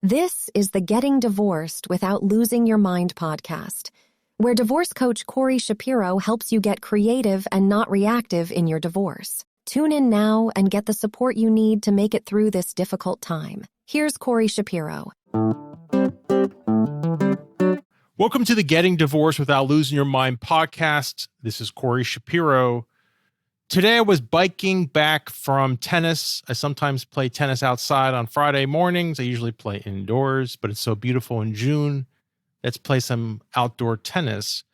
This is the Getting Divorced Without Losing Your Mind podcast, where divorce coach Corey Shapiro helps you get creative and not reactive in your divorce. Tune in now and get the support you need to make it through this difficult time. Here's Corey Shapiro. Welcome to the Getting Divorced Without Losing Your Mind podcast. This is Corey Shapiro. Today I was biking back from tennis. I sometimes play tennis outside on Friday mornings. I usually play indoors, but it's so beautiful in June. Let's play some outdoor tennis.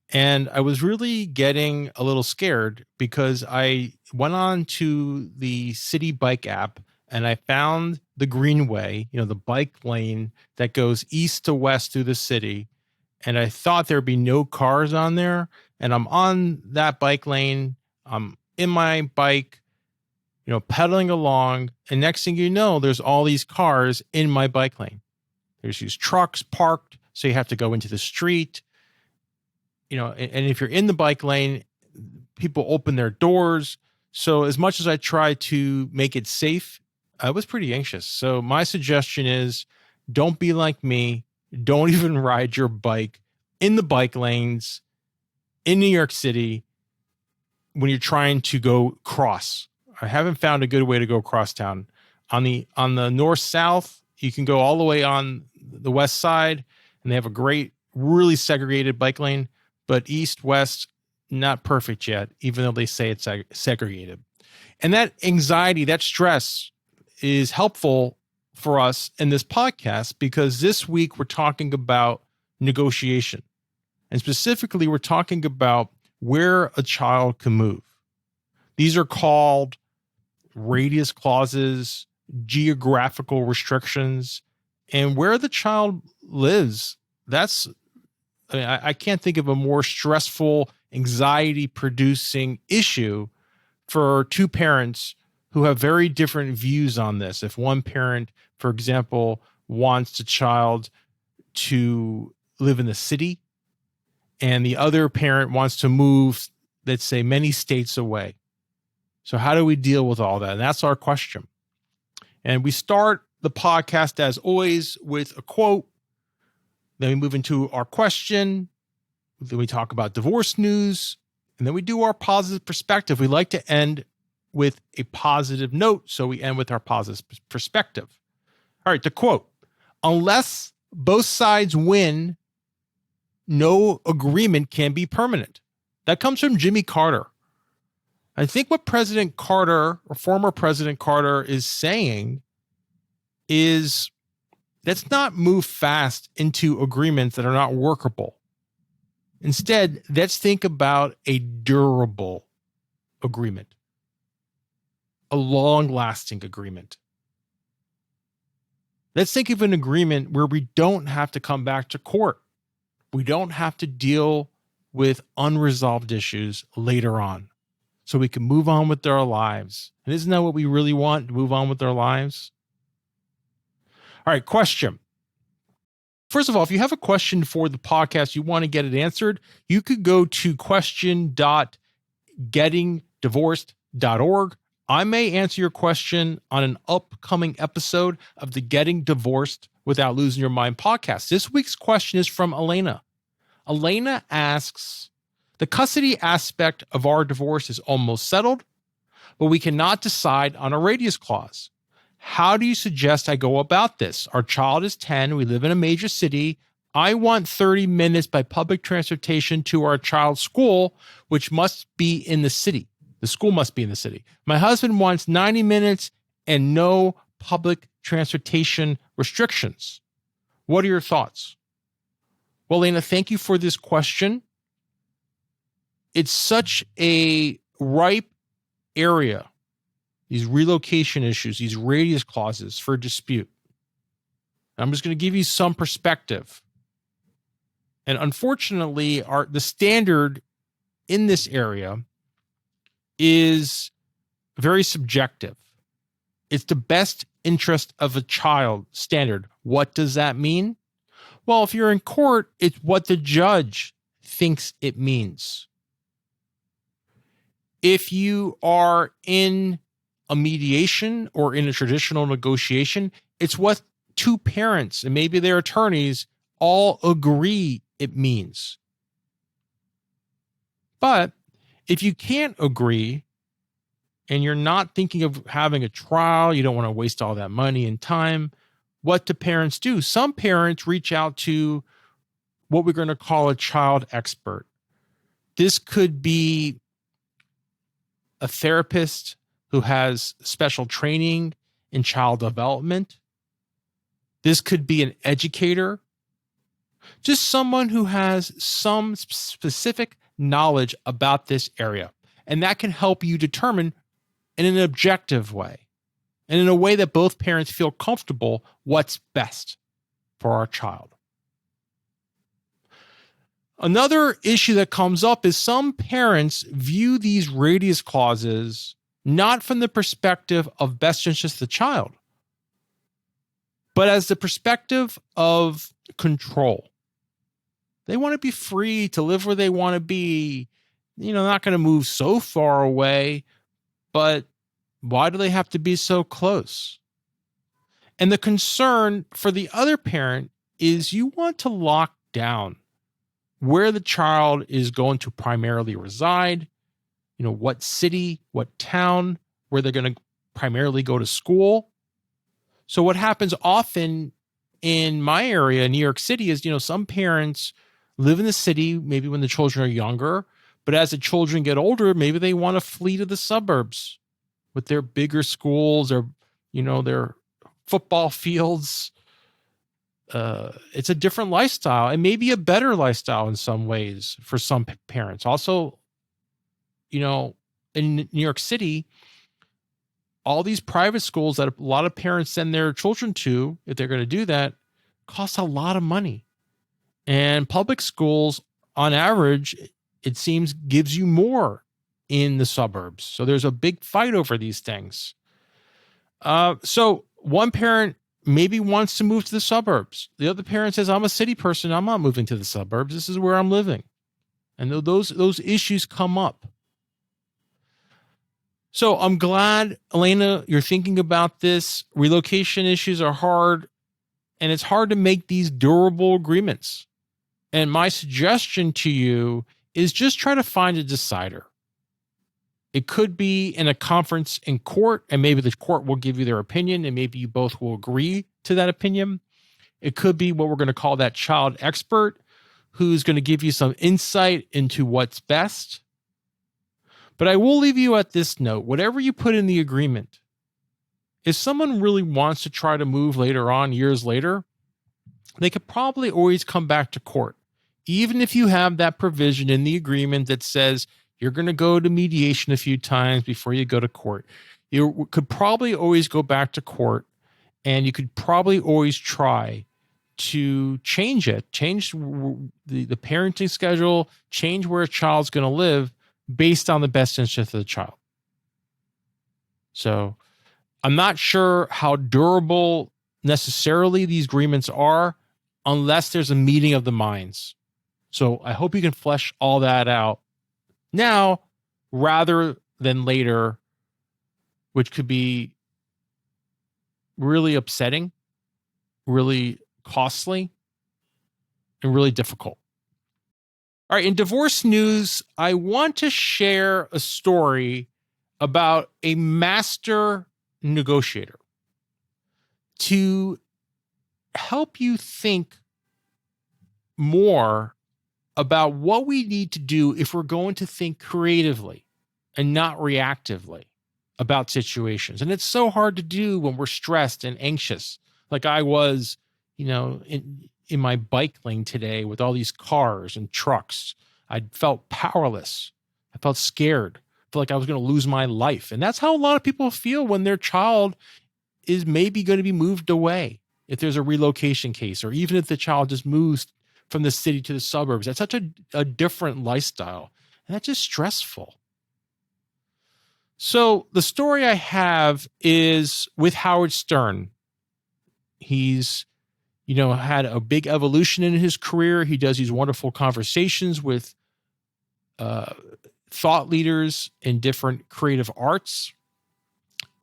And I was really getting a little scared because I went on to the City Bike app and I found the greenway, the bike lane that goes east to west through the city. And I thought there'd be no cars on there. And I'm on that bike lane. I'm in my bike, pedaling along. And next thing you know, there's all these cars in my bike lane. There's these trucks parked. So you have to go into the street, and if you're in the bike lane, people open their doors. So as much as I try to make it safe, I was pretty anxious. So my suggestion is don't be like me. Don't even ride your bike in the bike lanes in New York City when you're trying to go cross. I haven't found a good way to go cross town. On the north-south, you can go all the way on the west side, and they have a great, really segregated bike lane. But east-west, not perfect yet, even though they say it's segregated. And that anxiety, that stress is helpful for us in this podcast because this week we're talking about negotiation. And specifically, we're talking about where a child can move. These are called radius clauses, geographical restrictions, and where the child lives. I can't think of a more stressful, anxiety-producing issue for two parents who have very different views on this. If one parent, for example, wants the child to live in the city and the other parent wants to move, let's say, many states away. So how do we deal with all that? And that's our question. And we start the podcast, as always, with a quote. Then we move into our question. Then we talk about divorce news. And then we do our positive perspective. We like to end with a positive note, so we end with our positive perspective. All right, the quote: unless both sides win, no agreement can be permanent. That comes from Jimmy Carter. I think what President Carter, or former President Carter, is saying is let's not move fast into agreements that are not workable. Instead, let's think about a durable agreement, a long-lasting agreement. Let's think of an agreement where we don't have to come back to court. We don't have to deal with unresolved issues later on, so we can move on with our lives. And isn't that what we really want, to move on with our lives? All right, question. First of all, if you have a question for the podcast, you want to get it answered, you could go to question.gettingdivorced.org. I may answer your question on an upcoming episode of the Getting Divorced Without Losing Your Mind podcast. This week's question is from Elena. Elena asks, the custody aspect of our divorce is almost settled, but we cannot decide on a radius clause. How do you suggest I go about this? Our child is 10. We live in a major city. I want 30 minutes by public transportation to our child's school, which must be in the city. The school must be in the city. My husband wants 90 minutes and no public transportation restrictions. What are your thoughts? Well, Lena, thank you for this question. It's such a ripe area, these relocation issues, these radius clauses for dispute. I'm just going to give you some perspective. And unfortunately, the standard in this area is very subjective. It's the best interest of a child standard. What does that mean? Well, if you're in court, it's what the judge thinks it means. If you are in a mediation or in a traditional negotiation, it's what two parents and maybe their attorneys all agree it means. But if you can't agree and you're not thinking of having a trial, you don't want to waste all that money and time, what do parents do? Some parents reach out to what we're going to call a child expert. This could be a therapist who has special training in child development. This could be an educator, just someone who has some specific knowledge about this area. And that can help you determine in an objective way and in a way that both parents feel comfortable what's best for our child. Another issue that comes up is some parents view these radius clauses not from the perspective of best interest of the child, but as the perspective of control. They want to be free to live where they want to be, not going to move so far away, but why do they have to be so close? And the concern for the other parent is you want to lock down where the child is going to primarily reside, what city, what town, where they're going to primarily go to school. So what happens often in my area, New York City, is, some parents live in the city, maybe when the children are younger, but as the children get older, maybe they want to flee to the suburbs with their bigger schools or, their football fields. It's a different lifestyle and maybe a better lifestyle in some ways for some parents. Also, in New York City, all these private schools that a lot of parents send their children to, if they're going to do that, cost a lot of money. And public schools, on average, it seems gives you more in the suburbs. So there's a big fight over these things. So one parent maybe wants to move to the suburbs. The other parent says, I'm a city person. I'm not moving to the suburbs. This is where I'm living. And those issues come up. So I'm glad, Elena, you're thinking about this. Relocation issues are hard, and it's hard to make these durable agreements. And my suggestion to you is just try to find a decider. It could be in a conference in court, and maybe the court will give you their opinion, and maybe you both will agree to that opinion. It could be what we're going to call that child expert, who's going to give you some insight into what's best. But I will leave you at this note. Whatever you put in the agreement, if someone really wants to try to move later on, years later, they could probably always come back to court. Even if you have that provision in the agreement that says you're going to go to mediation a few times before you go to court, you could probably always go back to court, and you could probably always try to change the parenting schedule, change where a child's going to live based on the best interest of the child. So I'm not sure how durable necessarily these agreements are unless there's a meeting of the minds. So I hope you can flesh all that out now rather than later, which could be really upsetting, really costly, and really difficult. All right, in divorce news, I want to share a story about a master negotiator to help you think more about what we need to do if we're going to think creatively and not reactively about situations. And it's so hard to do when we're stressed and anxious, like I was, in my bike lane today with all these cars and trucks. I felt powerless. I felt scared. I felt like I was going to lose my life. And that's how a lot of people feel when their child is maybe going to be moved away, if there's a relocation case, or even if the child just moves from the city to the suburbs. That's such a different lifestyle. And that's just stressful. So the story I have is with Howard Stern. He's had a big evolution in his career. He does these wonderful conversations with thought leaders in different creative arts.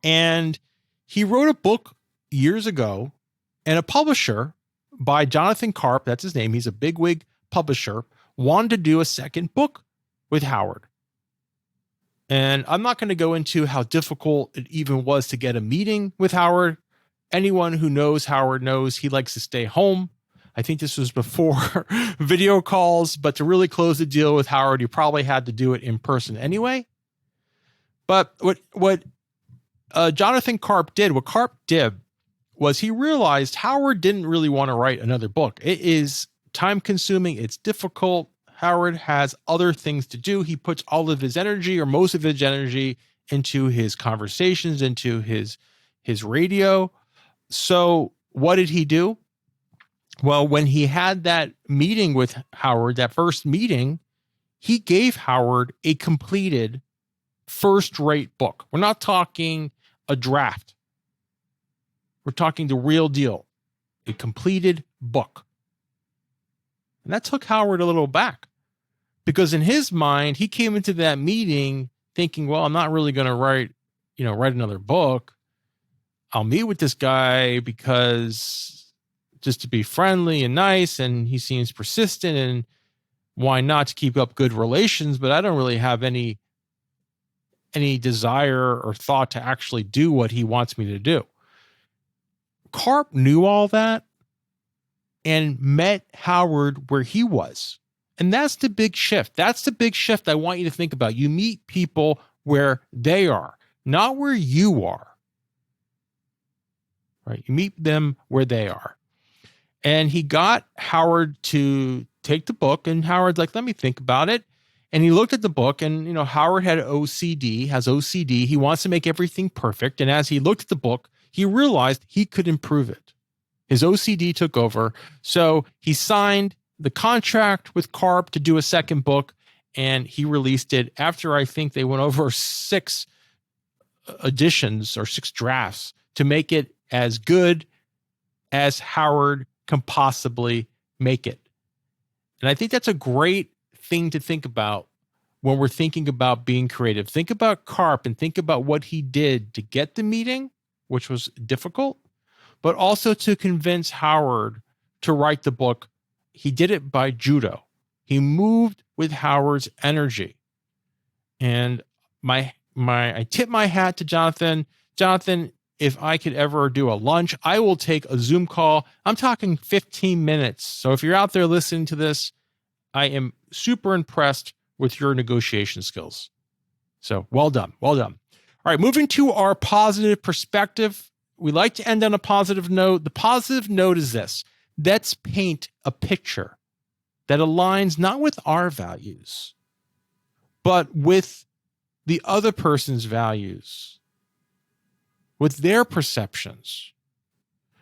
And he wrote a book years ago, And a publisher by Jonathan Karp, that's his name, he's a bigwig publisher, wanted to do a second book with Howard. And I'm not going to go into how difficult it even was to get a meeting with Howard. Anyone who knows Howard knows he likes to stay home. I think this was before video calls, but to really close the deal with Howard, you probably had to do it in person anyway. But what Jonathan Karp did, what Karp did was he realized Howard didn't really want to write another book. It is time consuming. It's difficult. Howard has other things to do. He puts all of his energy or most of his energy into his conversations, into his radio. So what did he do? Well, when he had that meeting with Howard, that first meeting, he gave Howard a completed first-rate book. We're not talking a draft. We're talking the real deal, a completed book. And that took Howard a little back because in his mind, he came into that meeting thinking, well, I'm not really going to write another book. I'll meet with this guy because just to be friendly and nice, and he seems persistent, and why not to keep up good relations, but I don't really have any desire or thought to actually do what he wants me to do. Karp knew all that and met Howard where he was. And that's the big shift. That's the big shift I want you to think about. You meet people where they are, not where you are. Right? You meet them where they are. And he got Howard to take the book, and Howard's like, let me think about it. And he looked at the book, and Howard has OCD. He wants to make everything perfect. And as he looked at the book, he realized he could improve it. His OCD took over. So he signed the contract with Karp to do a second book, and he released it after I think they went over 6 editions or 6 drafts to make it as good as Howard can possibly make it. And I think that's a great thing to think about when we're thinking about being creative. Think about Karp and think about what he did to get the meeting, which was difficult, but also to convince Howard to write the book. He did it by judo. He moved with Howard's energy. And I tip my hat to Jonathan. Jonathan, if I could ever do a lunch, I will take a Zoom call. I'm talking 15 minutes. So if you're out there listening to this, I am super impressed with your negotiation skills. So well done. Well done. All right, moving to our positive perspective. We like to end on a positive note. The positive note is this. Let's paint a picture that aligns not with our values, but with the other person's values, with their perceptions.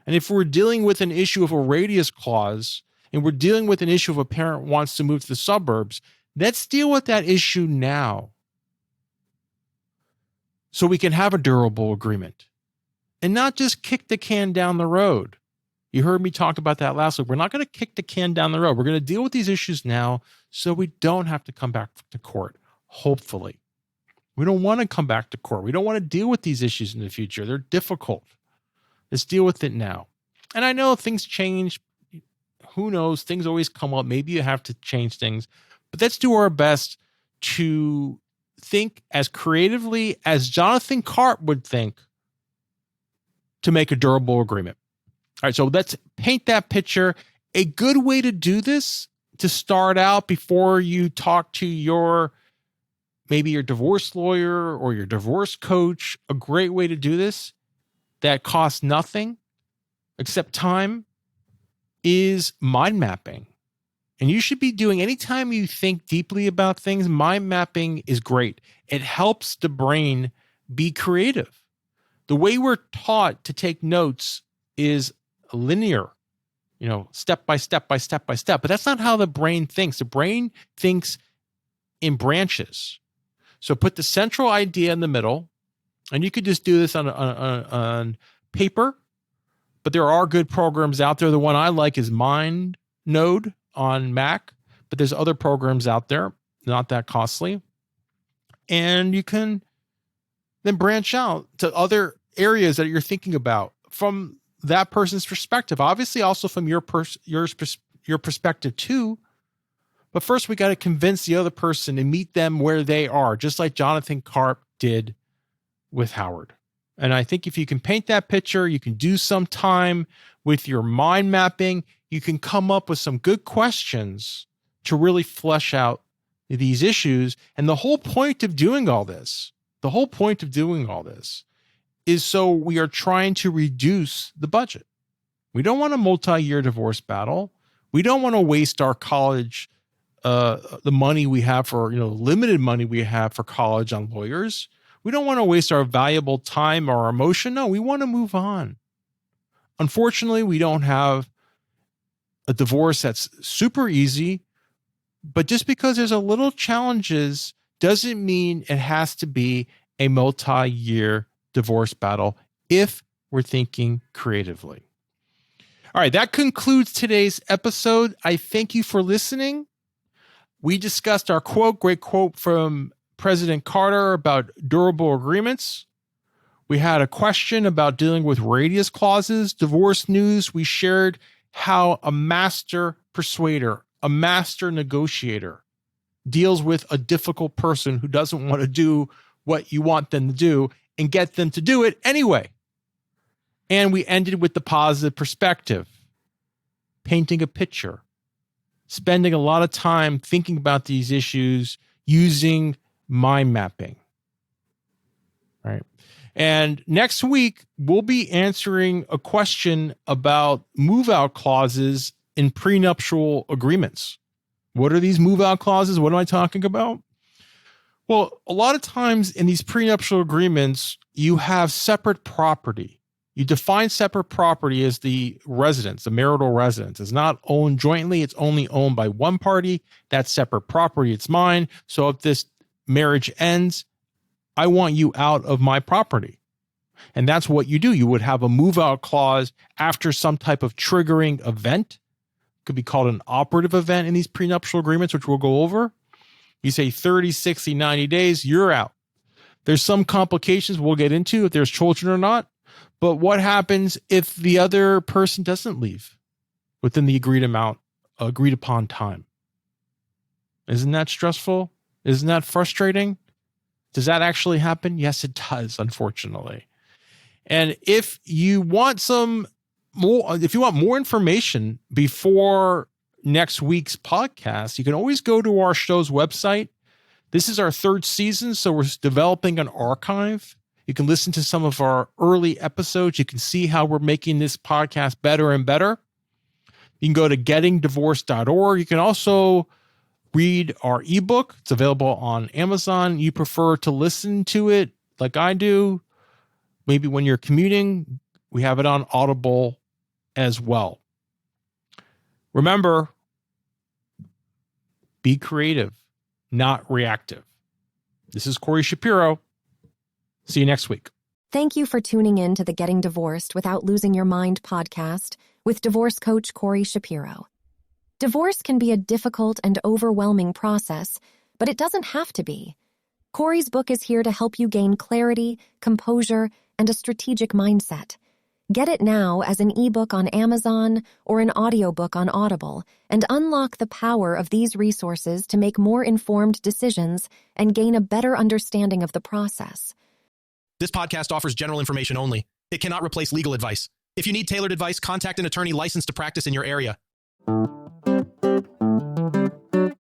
And if we're dealing with an issue of a radius clause, and we're dealing with an issue of a parent wants to move to the suburbs, let's deal with that issue now so we can have a durable agreement and not just kick the can down the road. You heard me talk about that last week. We're not going to kick the can down the road. We're going to deal with these issues now so we don't have to come back to court, hopefully. We don't want to come back to court. We don't want to deal with these issues in the future. They're difficult. Let's deal with it now. And I know things change. Who knows? Things always come up. Maybe you have to change things. But let's do our best to think as creatively as Jonathan Karp would think to make a durable agreement. All right, so let's paint that picture. A good way to do this, to start out before you talk to maybe your divorce lawyer or your divorce coach, a great way to do this that costs nothing except time is mind mapping. And you should be doing, anytime you think deeply about things, mind mapping is great. It helps the brain be creative. The way we're taught to take notes is linear, step by step by step by step. But that's not how the brain thinks. The brain thinks in branches. So put the central idea in the middle, and you could just do this on paper. But there are good programs out there. The one I like is MindNode on Mac, but there's other programs out there, not that costly. And you can then branch out to other areas that you're thinking about from that person's perspective, obviously also from your perspective too. But first, we got to convince the other person and meet them where they are, just like Jonathan Karp did with Howard. And I think if you can paint that picture, you can do some time with your mind mapping, you can come up with some good questions to really flesh out these issues. And the whole point of doing all this, is so we are trying to reduce the budget. We don't want a multi-year divorce battle. We don't want to waste our college, the money we have for, limited money we have for college on lawyers. We don't want to waste our valuable time or emotion. No, we want to move on. Unfortunately, we don't have a divorce that's super easy, but just because there's a little challenges doesn't mean it has to be a multi-year divorce battle if we're thinking creatively. All right, that concludes today's episode. I thank you for listening. We discussed our quote, great quote from President Carter about durable agreements. We had a question about dealing with radius clauses, divorce news. We shared how a master persuader, a master negotiator deals with a difficult person who doesn't want to do what you want them to do and get them to do it anyway. And we ended with the positive perspective, painting a picture, spending a lot of time thinking about these issues using mind mapping. Right. And next week, we'll be answering a question about move-out clauses in prenuptial agreements. What are these move-out clauses? What am I talking about? Well, a lot of times in these prenuptial agreements, you have separate property. You define separate property as the residence, the marital residence. It's not owned jointly. It's only owned by one party. That's separate property. It's mine. So if this marriage ends, I want you out of my property. And that's what you do. You would have a move-out clause after some type of triggering event. It could be called an operative event in these prenuptial agreements, which we'll go over. You say 30, 60, 90 days, you're out. There's some complications we'll get into if there's children or not. But what happens if the other person doesn't leave within the agreed upon time? Isn't that stressful? Isn't that frustrating? Does that actually happen? Yes, it does, unfortunately. And if you want more information before next week's podcast, you can always go to our show's website. This is our third season, so we're developing an archive. You can listen to some of our early episodes. You can see how we're making this podcast better and better. You can go to gettingdivorced.org. You can also read our ebook. It's available on Amazon. You prefer to listen to it like I do. Maybe when you're commuting, we have it on Audible as well. Remember, be creative, not reactive. This is Corey Shapiro. See you next week. Thank you for tuning in to the Getting Divorced Without Losing Your Mind podcast with divorce coach Corey Shapiro. Divorce can be a difficult and overwhelming process, but it doesn't have to be. Corey's book is here to help you gain clarity, composure, and a strategic mindset. Get it now as an ebook on Amazon or an audiobook on Audible and unlock the power of these resources to make more informed decisions and gain a better understanding of the process. This podcast offers general information only. It cannot replace legal advice. If you need tailored advice, contact an attorney licensed to practice in your area.